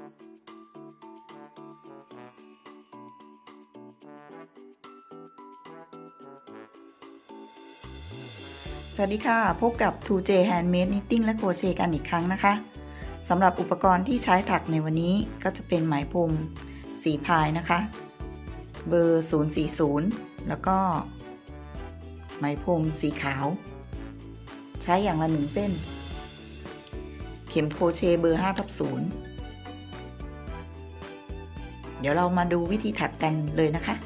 สวัสดีค่ะพบกับ 2J Handmade Knitting และโครเชต์กันอีกครั้งนะคะสำหรับอุปกรณ์ที่ใช้ถักในวันนี้ก็จะเป็นไหมพรมสีพายนะคะเบอร์040แล้วก็ไหมพรมสีขาวใช้อย่างละ1เส้นเข็มโครเชต์เบอร์5/0เดี๋ยวเรามาดูวิธีถักกันเลยนะคะ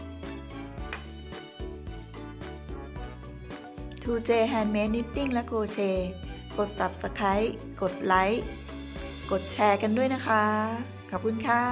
2J Handmade Knitting และโครเชต์กด Subscribe กดไลค์กดแชร์กันด้วยนะคะขอบคุณค่ะ